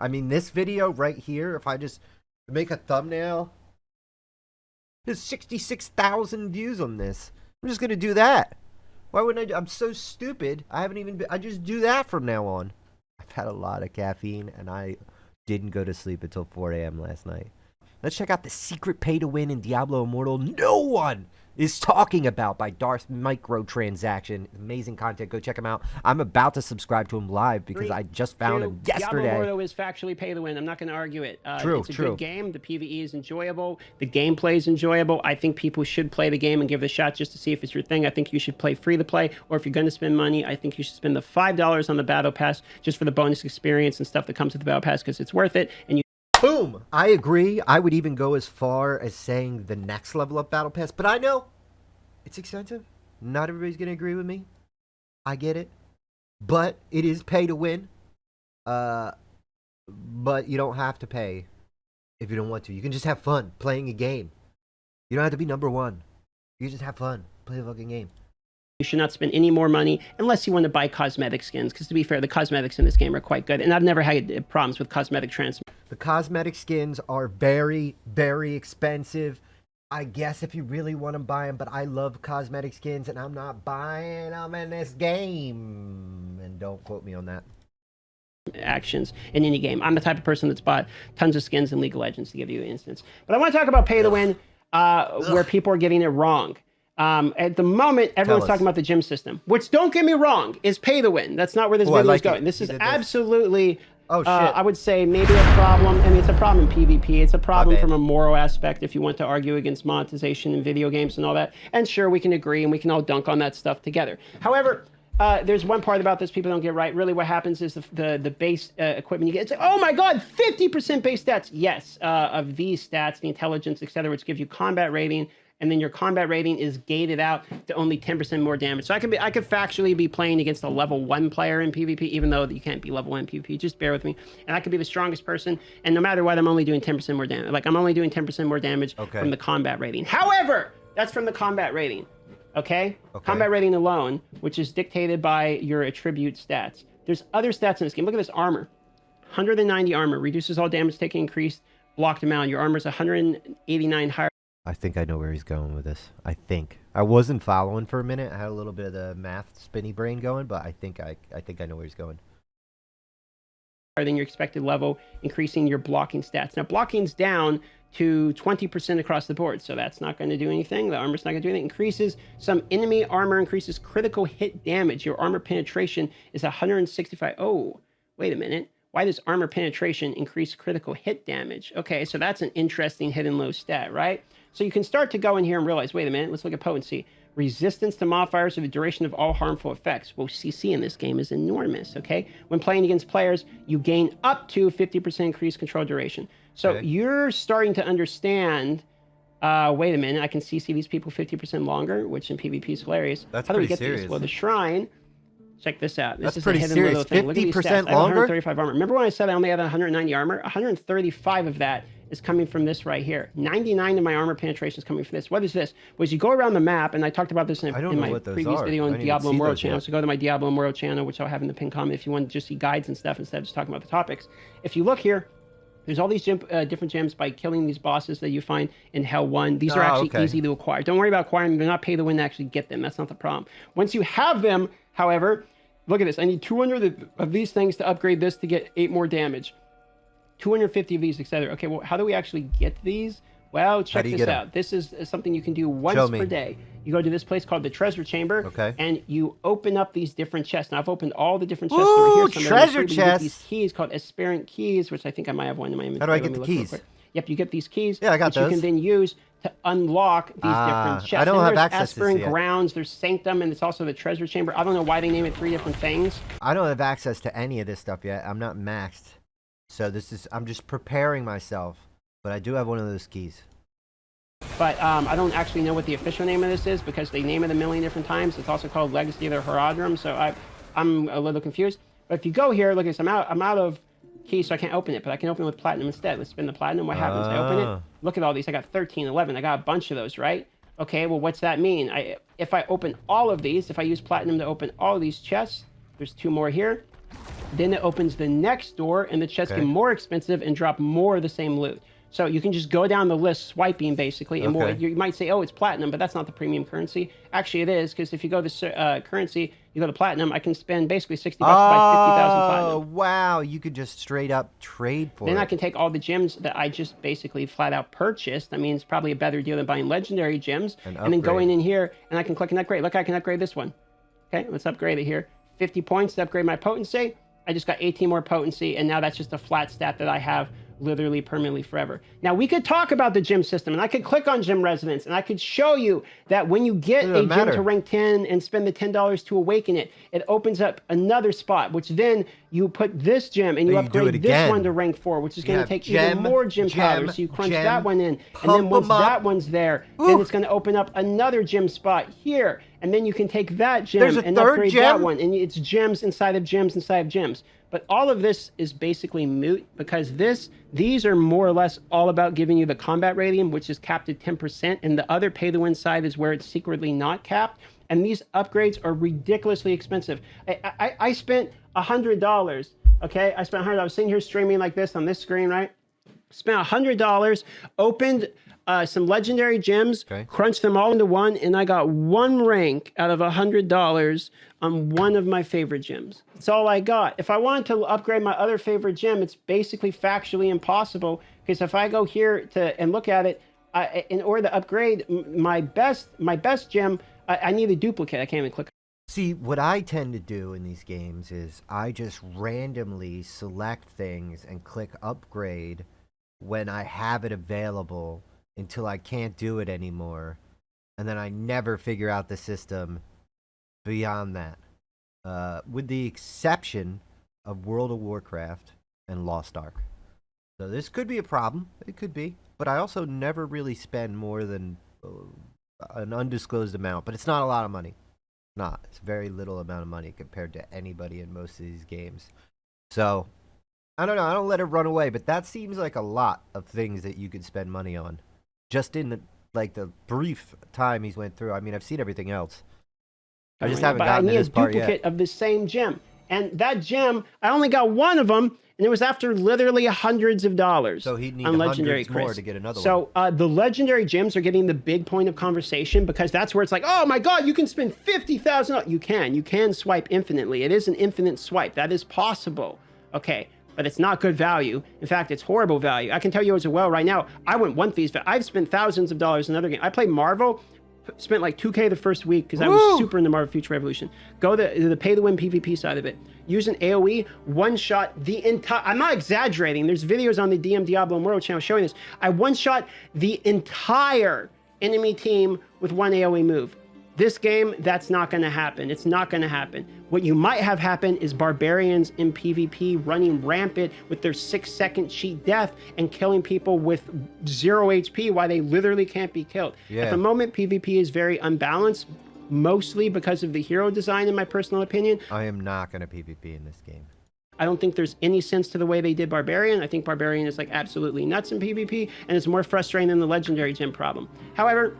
I mean, this video right here, if I just make a thumbnail, there's 66,000 views on this. I'm just gonna do that. Why wouldn't I? I'm so stupid. I haven't even been, I just do that from now on. I've had a lot of caffeine, and I didn't go to sleep until 4 a.m. last night. Let's check out the secret pay-to-win in Diablo Immortal no one is talking about by Darth microtransaction. Amazing content. Go check him out. I'm about to subscribe to him live because I just found him yesterday. Diablo Immortal is factually pay to win. I'm not going to argue it. True, it's a good game. The PvE is enjoyable. The gameplay is enjoyable. I think people should play the game and give it a shot just to see if it's your thing. I think you should play free to play, or if you're going to spend money, I think you should spend the $5 on the Battle Pass just for the bonus experience and stuff that comes with the Battle Pass because it's worth it. And you Boom! I agree. I would even go as far as saying the next level up Battle Pass, but I know it's expensive. Not everybody's going to agree with me. I get it. But it is pay to win. But you don't have to pay if you don't want to. You can just have fun playing a game. You don't have to be number one. You can just have fun. Play a fucking game. You should not spend any more money unless you want to buy cosmetic skins, because to be fair, the cosmetics in this game are quite good, and I've never had problems with cosmetic transfer. The cosmetic skins are very, very expensive. I guess if you really want to buy them, but I love cosmetic skins, and I'm not buying them in this game. And don't quote me on that. Actions in any game. I'm the type of person that's bought tons of skins in League of Legends, to give you an instance. But I want to talk about pay to win, where people are getting it wrong. At the moment, everyone's talking about the gym system, which, don't get me wrong, is pay to win. That's not where this video is going. This is absolutely, I would say, maybe a problem. I mean, it's a problem in PvP. It's a problem from a moral aspect if you want to argue against monetization in video games and all that. And sure, we can agree and we can all dunk on that stuff together. However, there's one part about this people don't get right. Really, what happens is the base equipment you get. It's like, oh my God, 50% base stats. Yes, of these stats, the intelligence, etc., which gives you combat rating. And then your combat rating is gated out to only 10% more damage. So I could factually be playing against a level 1 player in PvP, even though you can't be level 1 in PvP. Just bear with me. And I could be the strongest person, and no matter what, I'm only doing 10% more damage. Like, I'm only doing 10% more damage from the combat rating. However, that's from the combat rating. Okay? Combat rating alone, which is dictated by your attribute stats. There's other stats in this game. Look at this armor. 190 armor. Reduces all damage taken, increased blocked amount. Your armor is 189 higher. I think I know where he's going with this. I think. I wasn't following for a minute. I had a little bit of the math spinny brain going, but I think I know where he's going. Than your expected level, increasing your blocking stats. Now, blocking's down to 20% across the board, so that's not going to do anything. The armor's not going to do anything. Increases some enemy armor, increases critical hit damage. Your armor penetration is 165. Oh, wait a minute. Why does armor penetration increase critical hit damage? Okay, so that's an interesting hidden low stat, right? So you can start to go in here and realize, wait a minute, let's look at potency. Resistance to modifiers for the duration of all harmful effects. Well, CC in this game is enormous, okay? When playing against players, you gain up to 50% increased control duration. So you're starting to understand, wait a minute, I can CC these people 50% longer, which in PvP is hilarious. That's How do we get serious. These? Well, the shrine, check this out. This That's is pretty a hidden serious. little thing. Look at these stats. 50% I have longer? 135 armor. Remember when I said I only had 190 armor? 135 of that is coming from this right here. 99 of my armor penetration is coming from this. What is this? Well, as you go around the map, and I talked about this in my previous video on Diablo Immortal channel, so go to my Diablo Immortal channel, which I'll have in the pinned comment if you want to just see guides and stuff instead of just talking about the topics. If you look here, there's all these different gems by killing these bosses that you find in Hell 1. These are actually easy to acquire. Don't worry about acquiring them. They're not pay to win to actually get them. That's not the problem. Once you have them, however, look at this. I need 200 of these things to upgrade this to get 8 more damage. 250 of these, etc. Okay, well, how do we actually get these? Well, check this out. This is something you can do once per day. You go to this place called the Treasure Chamber, and you open up these different chests. Now, I've opened all the different chests over here. Treasure chests! You get these keys called aspirant keys, which I think I might have one in my inventory. How do I get the keys? Yep, you get these keys, yeah, I got which you can then use to unlock these different chests. I don't have access to aspirant grounds, there's Sanctum, and it's also the Treasure Chamber. I don't know why they name it 3 different things. I don't have access to any of this stuff yet. I'm not maxed. So I'm just preparing myself, but I do have one of those keys. But I don't actually know what the official name of this is because they name it a million different times. It's also called Legacy of the Herodrum, so I'm a little confused. But if you go here, look at this, I'm out of keys, so I can't open it, but I can open it with platinum instead. Let's spin the platinum. What happens? I open it. Look at all these. I got 13, 11. I got a bunch of those, right? Okay, well, what's that mean? If I open all of these, if I use platinum to open all of these chests, there's 2 more here. then it opens the next door, and the chests Okay. get more expensive and drop more of the same loot. So you can just go down the list swiping, basically, and Okay. you might say, oh, it's platinum, but that's not the premium currency. Actually, it is, because if you go to currency, you go to platinum, I can spend basically 60 bucks to buy 50,000 platinum. Oh, wow. You could just straight up trade for Then it. I can take all the gems that I just basically flat out purchased. I mean, it's probably a better deal than buying legendary gems. And then going in here, and I can click and upgrade. Look, I can upgrade this one. Okay, let's upgrade it here. 50 points to upgrade my potency. I just got 18 more potency, and now that's just a flat stat that I have literally permanently forever. Now, we could talk about the gym system, and I could click on gym residence, and I could show you that when you get a gym to rank 10 and spend the $10 to awaken it, it opens up another spot, which then you put this gym and you upgrade this one to rank 4, which is going to take even more gym powder. So you crunch that one in, and then once that one's there, then it's going to open up another gym spot here, and then you can take that gym and upgrade that one, and it's gems inside of gems inside of gems. But all of this is basically moot, because these are more or less all about giving you the combat radium, which is capped at 10%, and the other pay-to-win side is where it's secretly not capped. And these upgrades are ridiculously expensive. I spent $100, okay? I spent $100. I was sitting here streaming like this on this screen, right? Spent $100, opened some legendary gems, crunched them all into one, and I got one rank out of $100 on one of my favorite gems. That's all I got. If I wanted to upgrade my other favorite gem, it's basically factually impossible, because if I go here and look at it, in order to upgrade my best gem, I need a duplicate. I can't even click. See, what I tend to do in these games is I just randomly select things and click upgrade when I have it available until I can't do it anymore. And then I never figure out the system beyond that. With the exception of World of Warcraft and Lost Ark. So this could be a problem. It could be. But I also never really spend more than an undisclosed amount. But it's not a lot of money. It's very little amount of money compared to anybody in most of these games. So, I don't know. I don't let it run away. But that seems like a lot of things that you could spend money on. Just in the brief time he's went through. I mean, I've seen everything else. I just haven't gotten to this part yet. I need a duplicate of the same gem. And that gem, I only got one of them, and it was after literally hundreds of dollars. So he'd need on legendary hundreds more to get another one. So the legendary gems are getting the big point of conversation, because that's where it's like, oh my god, you can spend 50,000. You can swipe infinitely. It is an infinite swipe. That is possible. Okay. But it's not good value. In fact, it's horrible value. I can tell you as well right now, I wouldn't want these. I've spent thousands of dollars in another game. I played Marvel, spent like $2K the first week because I was super into Marvel Future Revolution. Go to the pay-to-win PvP side of it. Use an AoE, one-shot the entire... I'm not exaggerating. There's videos on the Diablo Immortal channel showing this. I one-shot the entire enemy team with one AoE move. This game, that's not going to happen. It's not going to happen. What you might have happen is barbarians in PvP running rampant with their 6-second cheat death and killing people with 0 HP while they literally can't be killed. Yeah. At the moment, PvP is very unbalanced, mostly because of the hero design, in my personal opinion. I am not going to PvP in this game. I don't think there's any sense to the way they did Barbarian. I think Barbarian is like absolutely nuts in PvP, and it's more frustrating than the Legendary Gem problem. However,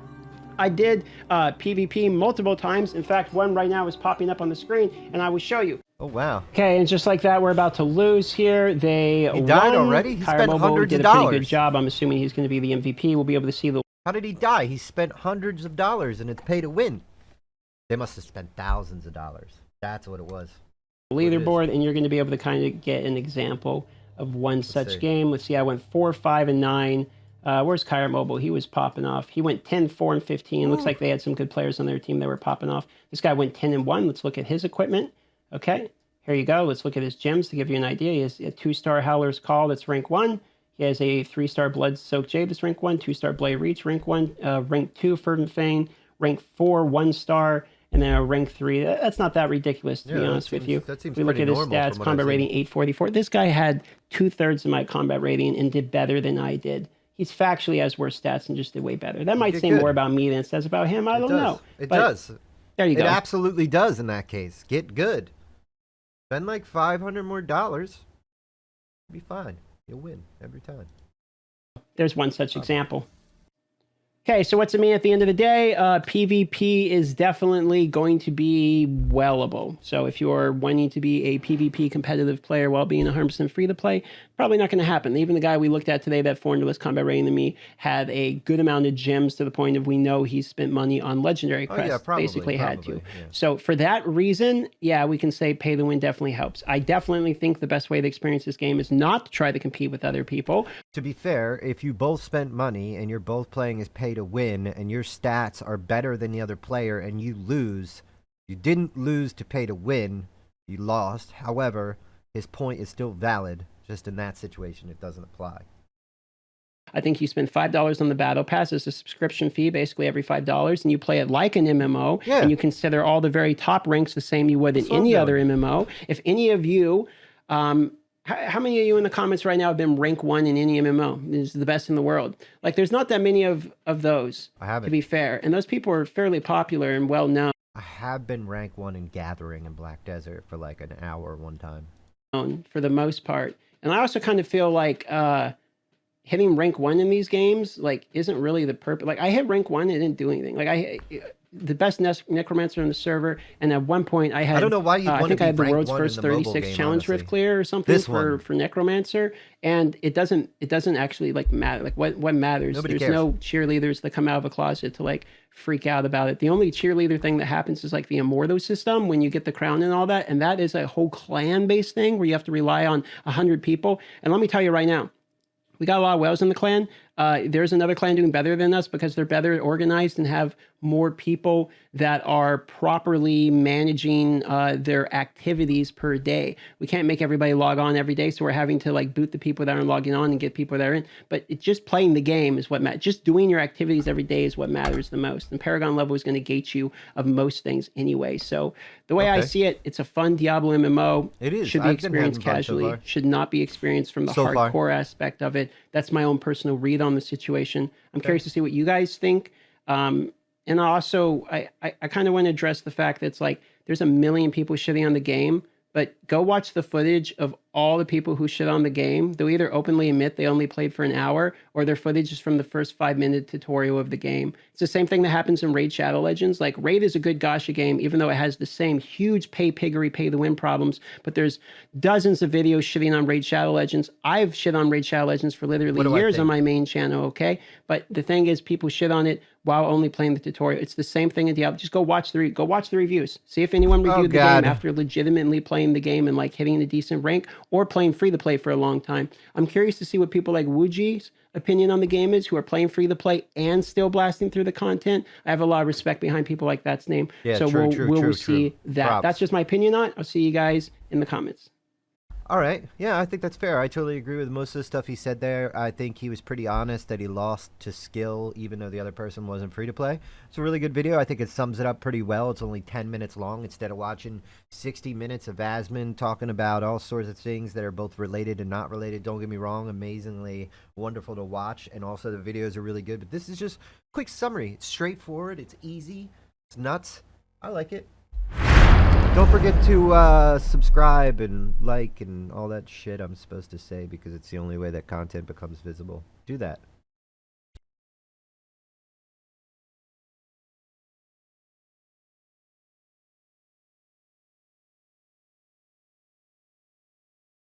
I did PvP multiple times. In fact, one right now is popping up on the screen, and I will show you. Oh, wow. Okay, and just like that, we're about to lose here. He died already? He spent hundreds of did a pretty good job. I'm assuming he's going to be the MVP. We'll be able to see the... How did he die? He spent hundreds of dollars, and it's pay to win. They must have spent thousands of dollars. That's what it was. Leaderboard, and you're going to be able to kind of get an example of one such game. Let's see, I went 4, 5, and 9. Where's Kyra Mobile? He was popping off. He went 10, 4, and 15. Looks like they had some good players on their team that were popping off. This guy went 10 and 1. Let's look at his equipment. Okay, here you go. Let's look at his gems to give you an idea. He has a 2-star Howler's Call that's rank 1. He has a 3-star Blood Soaked Jade that's rank 1. 2-star Blade Reach, rank 1. Rank 2, Fervent Fang. Rank 4, 1-star. And then a rank 3. That's not that ridiculous, to be honest with you. That seems we look at his stats, combat rating 844. This guy had 2/3 of my combat rating and did better than I did. He's factually has worse stats and just did way better. That might say more about me than it says about him. I don't know. It does. There you go. It absolutely does in that case. Get good. Spend like $500 more. You'll be fine. You'll win every time. There's one such example. Okay, so what's it mean at the end of the day? PvP is definitely going to be wellable. So if you're wanting to be a PvP competitive player while being 100% free to play, probably not going to happen. Even the guy we looked at today, that 400 less combat rating than me, had a good amount of gems to the point of we know he spent money on legendary crests. Yeah, probably, basically had to. yeah. So for that reason, yeah, we can say pay to win definitely helps. I definitely think the best way to experience this game is not to try to compete with other people. To be fair, if you both spent money and you're both playing as pay to win and your stats are better than the other player and you lose, you didn't lose to pay to win, you lost. However, his point is still valid. Just in that situation, it doesn't apply. I think you spend $5 on the battle pass as a subscription fee, basically every $5, and you play it like an MMO, and you consider all the very top ranks the same you would in any other MMO. If any of you, how many of you in the comments right now have been rank 1 in any MMO? This is the best in the world. Like, there's not that many of those, I haven't. to be fair. And those people are fairly popular and well known. I have been rank 1 in Gathering in Black Desert for like an hour one time. For the most part. And I also kind of feel like hitting rank 1 in these games like isn't really the purpose. Like, I hit rank 1 and it didn't do anything. Like, the best necromancer on the server, and at one point I had, I don't know why you I think I had the world's first 36 game, challenge rift clear or something for necromancer, and it doesn't actually like matter. Like, what matters? Nobody There's cares. no cheerleaders that come out of a closet to like freak out about it. The only cheerleader thing that happens is like the Immortal system when you get the crown and all that, and that is a whole clan based thing where you have to rely on 100 people. And let me tell you right now, we got a lot of whales in the clan. There's another clan doing better than us because they're better organized and have more people that are properly managing their activities per day. We can't make everybody log on every day, so we're having to like boot the people that aren't logging on and get people that are in. But it's just playing the game is what matters. Just doing your activities every day is what matters the most. And Paragon level is going to gate you of most things anyway. So the way I see it, it's a fun Diablo MMO. It is. Should be experienced casually. Should not be experienced from the hardcore aspect of it. That's my own personal read on the situation. I'm curious to see what you guys think. And also, I kind of want to address the fact that it's like there's a million people shitting on the game, but go watch the footage of all the people who shit on the game. They'll either openly admit they only played for an hour, or their footage is from the first 5-minute tutorial of the game. It's the same thing that happens in Raid Shadow Legends. Like, Raid is a good gacha game, even though it has the same huge pay-piggery, pay-to-win problems, but there's dozens of videos shitting on Raid Shadow Legends. I've shit on Raid Shadow Legends for literally years on my main channel, okay? But the thing is, people shit on it while only playing the tutorial. It's the same thing in Diablo. Just go watch the reviews. See if anyone reviewed the game after legitimately playing the game and like hitting a decent rank, or playing free to play for a long time. I'm curious to see what people like Wuji's opinion on the game is, who are playing free to play and still blasting through the content. I have a lot of respect behind people like that's name. Yeah, so we'll see that. Props. That's just my opinion on it. I'll see you guys in the comments. All right. Yeah, I think that's fair. I totally agree with most of the stuff he said there. I think he was pretty honest that he lost to skill even though the other person wasn't free to play. It's a really good video. I think it sums it up pretty well. It's only 10 minutes long instead of watching 60 minutes of Asmon talking about all sorts of things that are both related and not related. Don't get me wrong, amazingly wonderful to watch, and also the videos are really good. But this is just a quick summary. It's straightforward. It's easy. It's nuts. I like it. Don't forget to subscribe and like and all that shit I'm supposed to say because it's the only way that content becomes visible. Do that.